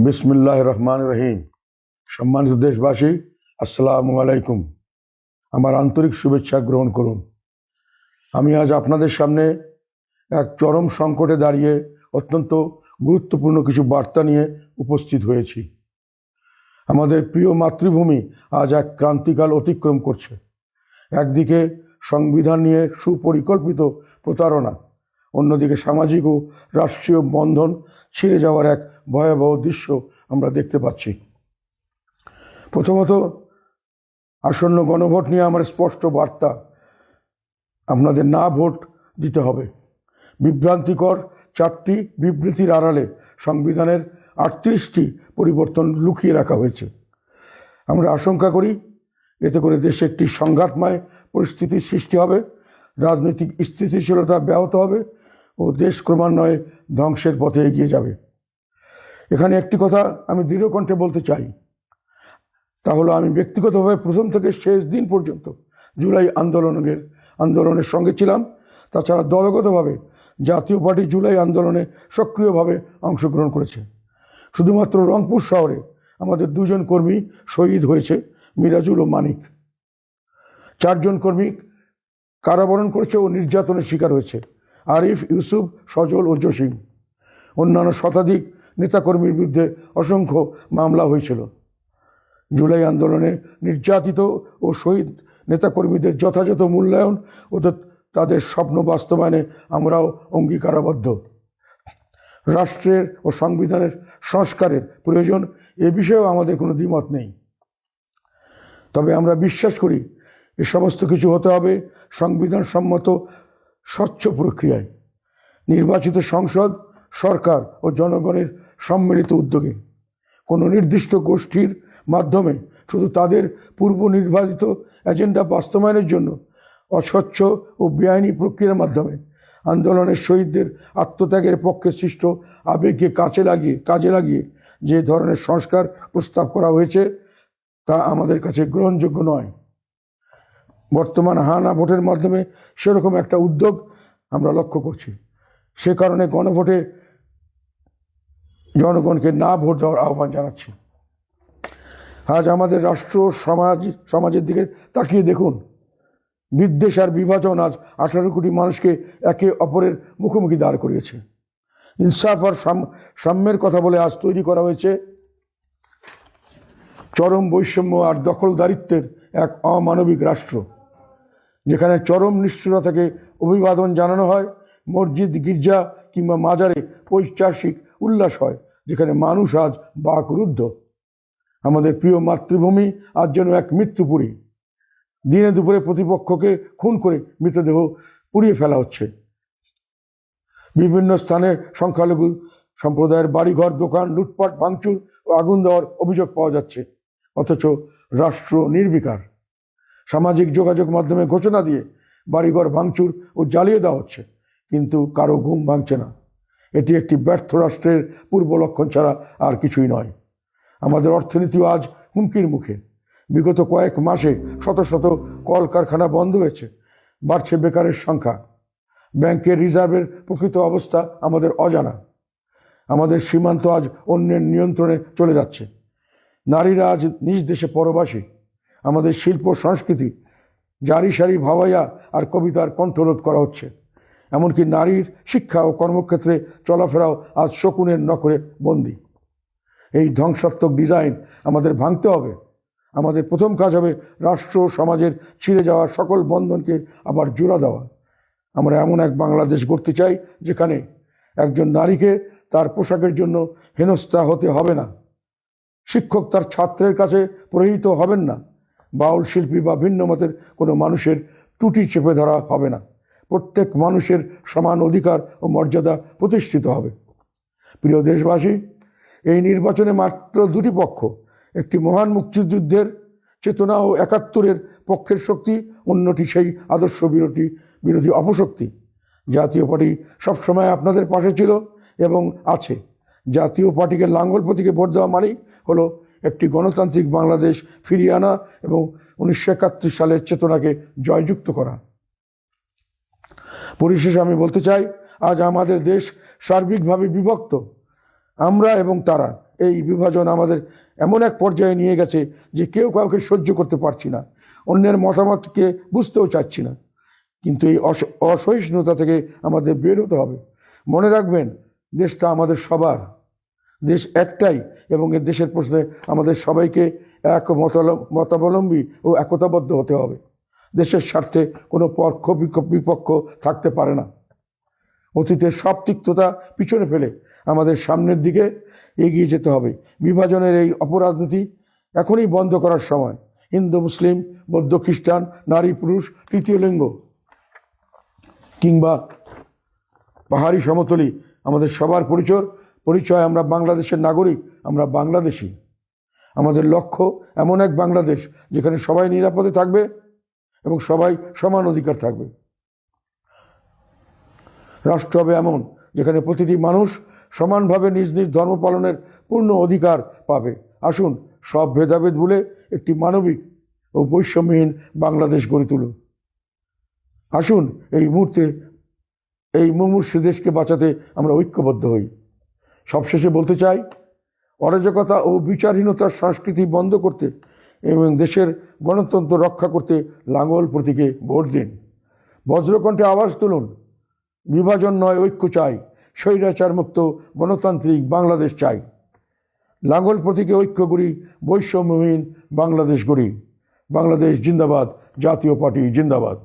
বিসমিল্লাহির রহমানির রহিম। সম্মানিত দেশবাসী, আসসালামু আলাইকুম। আমার আন্তরিক শুভেচ্ছা গ্রহণ করুন। আমি আজ আপনাদের সামনে এক চরম সংকটে দাঁড়িয়ে অত্যন্ত গুরুত্বপূর্ণ কিছু বার্তা নিয়ে উপস্থিত হয়েছি। আমাদের প্রিয় মাতৃভূমি আজ এক ক্রান্তিকাল অতিক্রম করছে। একদিকে সংবিধান নিয়ে সুপরিকল্পিত প্রতারণা, অন্যদিকে সামাজিক ও রাষ্ট্রীয় বন্ধন ছিঁড়ে যাওয়ার এক ভয়াবহ দৃশ্য আমরা দেখতে পাচ্ছি। প্রথমত, আসন্ন গণভোট নিয়ে আমার স্পষ্ট বার্তা: আপনাদের না ভোট দিতে হবে। বিভ্রান্তিকর 4টি বিবৃতির আড়ালে সংবিধানের 38টি পরিবর্তন লুকিয়ে রাখা হয়েছে। আমরা আশঙ্কা করি এতে করে দেশে একটি সংঘাতময় পরিস্থিতির সৃষ্টি হবে, রাজনৈতিক স্থিতিশীলতা ব্যাহত হবে ও দেশ ক্রমান্বয়ে ধ্বংসের পথে এগিয়ে যাবে। এখানে একটি কথা আমি দৃঢ় কণ্ঠে বলতে চাই, তা হলো আমি ব্যক্তিগতভাবে প্রথম থেকে শেষ দিন পর্যন্ত জুলাই আন্দোলনের সঙ্গে ছিলাম। তাছাড়া দলগতভাবে জাতীয় পার্টি জুলাই আন্দোলনে সক্রিয়ভাবে অংশগ্রহণ করেছে। শুধুমাত্র রংপুর শহরে আমাদের 2 জন কর্মী শহীদ হয়েছে, মিরাজুল ও মানিক। 4 জন কর্মী কারাবরণ করেছে ও নির্যাতনের শিকার হয়েছে: আরিফ, ইউসুফ, সজল ও জসিম। অন্যান্য শতাধিক নেতাকর্মীর বিরুদ্ধে অসংখ্য মামলা হয়েছিল। জুলাই আন্দোলনে নির্যাতিত ও শহীদ নেতাকর্মীদের যথাযথ মূল্যায়ন ও তাদের স্বপ্ন বাস্তবায়নে আমরাও অঙ্গীকারাবদ্ধ। রাষ্ট্রের ও সংবিধানের সংস্কারের প্রয়োজন, এ বিষয়েও আমাদের কোনো দ্বিমত নেই। তবে আমরা বিশ্বাস করি এ সমস্ত কিছু হতে হবে সংবিধান সম্মত স্বচ্ছ প্রক্রিয়ায়, নির্বাচিত সংসদ, সরকার ও জনগণের সম্মিলিত উদ্যোগে। কোনো নির্দিষ্ট গোষ্ঠীর মাধ্যমে শুধু তাদের পূর্ব নির্ধারিত এজেন্ডা বাস্তবায়নের জন্য অস্বচ্ছ ও বেআইনি প্রক্রিয়ার মাধ্যমে আন্দোলনের শহীদদের আত্মত্যাগের পক্ষে সৃষ্ট আবেগকে কাজে লাগিয়ে যে ধরনের সংস্কার প্রস্তাব করা হয়েছে তা আমাদের কাছে গ্রহণযোগ্য নয়। বর্তমান হানা ভোটের মাধ্যমে সেরকম একটা উদ্যোগ আমরা লক্ষ্য করছি। সে কারণে গণভোটে জনগণকে না ভোট দেওয়ার আহ্বান জানাচ্ছি। আজ আমাদের রাষ্ট্র সমাজের দিকে তাকিয়ে দেখুন। বিদ্বেষ আর বিভাজন আজ 18 কোটি মানুষকে একে অপরের মুখোমুখি দাঁড় করিয়েছে। ইনসাফ আর সাম্যের কথা বলে আজ তৈরি করা হয়েছে চরম বৈষম্য আর দখলদারিত্বের এক অমানবিক রাষ্ট্র, যেখানে চরম নিষ্ঠুরতাকে অভিবাদন জানানো হয়, মসজিদ, গির্জা কিংবা মাজারে পৈশাচিক উল্লাস হয়, যেখানে মানুষ আজ বাকরুদ্ধ। আমাদের প্রিয় মাতৃভূমি আজ যেন এক মৃত্যুপুরী। দিনে দুপুরে প্রতিপক্ষকে খুন করে মৃতদেহ পুড়িয়ে ফেলা হচ্ছে। বিভিন্ন স্থানে সংখ্যালঘু সম্প্রদায়ের বাড়িঘর, দোকান লুটপাট, ভাঙচুর ও আগুন দেওয়ার অভিযোগ পাওয়া যাচ্ছে, অথচ রাষ্ট্র নির্বিকার। সামাজিক যোগাযোগ মাধ্যমে ঘোষণা দিয়ে বাড়িঘর ভাঙচুর ও জ্বালিয়ে দেওয়া হচ্ছে, কিন্তু কারো ঘুম ভাঙছে না। এটি একটি ব্যর্থ রাষ্ট্রের পূর্ব লক্ষণ ছাড়া আর কিছুই নয়। আমাদের অর্থনীতিও আজ হুমকির মুখে। বিগত কয়েক মাসে শত শত কলকারখানা বন্ধ হয়েছে, বাড়ছে বেকারের সংখ্যা। ব্যাংকের রিজার্ভের প্রকৃত অবস্থা আমাদের অজানা। আমাদের সীমান্ত আজ অন্যের নিয়ন্ত্রণে চলে যাচ্ছে। নারীরা আজ নিজ দেশে পরবাসী। আমাদের শিল্প সংস্কৃতি, জারি সারি ভাওয়াইয়া আর কবিতার কণ্ঠরোধ করা হচ্ছে। এমনকি নারীর শিক্ষা ও কর্মক্ষেত্রে চলাফেরাও আজ শকুনের নখরে বন্দী। এই ধ্বংসাত্মক ডিজাইন আমাদের ভাঙতে হবে। আমাদের প্রথম কাজ হবে রাষ্ট্র সমাজের ছিঁড়ে যাওয়া সকল বন্ধনকে আবার জোড়া দেওয়া। আমরা এমন এক বাংলাদেশ গড়তে চাই যেখানে একজন নারীকে তার পোশাকের জন্য হেনস্থা হতে হবে না, শিক্ষক তার ছাত্রের কাছে পরিহিত হবেন না, বাউল শিল্পী বা ভিন্ন মতের কোনো মানুষের টুটি চেপে ধরা হবে না। প্রত্যেক মানুষের সমান অধিকার ও মর্যাদা প্রতিষ্ঠিত হবে। প্রিয় দেশবাসী, এই নির্বাচনে মাত্র 2টি পক্ষ, একটি মহান মুক্তিযুদ্ধের চেতনা ও 71-এর পক্ষের শক্তি, অন্যটি সেই আদর্শ বিরোধী অপশক্তি। জাতীয় পার্টি সবসময় আপনাদের পাশে ছিল এবং আছে। জাতীয় পার্টিকে লাঙ্গল প্রতীকে ভোট দেওয়া মানেই হলো একটি গণতান্ত্রিক বাংলাদেশ ফিরিয়ে আনা এবং 1971 সালের চেতনাকে জয়যুক্ত করা। পরিশেষে আমি বলতে চাই, আজ আমাদের দেশ সার্বিকভাবে বিভক্ত। আমরা এবং তারা এই বিভাজন আমাদের এমন এক পর্যায়ে নিয়ে গেছে যে কেউ কাউকে সহ্য করতে পারছি না, অন্যের মতামতকে বুঝতেও চাচ্ছি না। কিন্তু এই অসহিষ্ণুতা থেকে আমাদের বের হতে হবে। মনে রাখবেন, দেশটা আমাদের সবার, দেশ একটাই, এবং এ দেশের প্রশ্নে আমাদের সবাইকে এক মতাবলম্বী ও একতাবদ্ধ হতে হবে। দেশের স্বার্থে কোনো পক্ষ বিপক্ষ থাকতে পারে না। অতীতের সব তিক্ততা পিছনে ফেলে আমাদের সামনের দিকে এগিয়ে যেতে হবে। বিভাজনের এই অপরাজনীতি এখনই বন্ধ করার সময়। হিন্দু মুসলিম, বৌদ্ধ খ্রিস্টান, নারী পুরুষ, তৃতীয় লিঙ্গ কিংবা পাহাড়ি সমতলী, আমাদের সবার পরিচয় আমরা বাংলাদেশের নাগরিক, আমরা বাংলাদেশি। আমাদের লক্ষ্য এমন এক বাংলাদেশ যেখানে সবাই নিরাপদে থাকবে এবং সবাই সমান অধিকার থাকবে। রাষ্ট্র হবে এমন যেখানে প্রতিটি মানুষ সমানভাবে নিজ নিজ ধর্ম পালনের পূর্ণ অধিকার পাবে। আসুন সব ভেদাভেদ ভুলে একটি মানবিক ও বৈষম্যহীন বাংলাদেশ গড়ে তুলুন। আসুন এই মুহূর্তে এই মুমূর্ষু দেশকে বাঁচাতে আমরা ঐক্যবদ্ধ হই। সবশেষে বলতে চাই, অরাজকতা ও বিচারহীনতার সংস্কৃতি বন্ধ করতে এবং দেশের গণতন্ত্র রক্ষা করতে লাঙ্গল প্রতীকে ভোট দিন। বজ্রকণ্ঠে আওয়াজ তুলুন, বিভাজন নয় ঐক্য চাই, স্বৈরাচার মুক্ত গণতান্ত্রিক বাংলাদেশ চাই। লাঙ্গল প্রতীকে ঐক্য গড়ি, বৈষম্যহীন বাংলাদেশ গড়ি। বাংলাদেশ জিন্দাবাদ, জাতীয় পার্টি জিন্দাবাদ।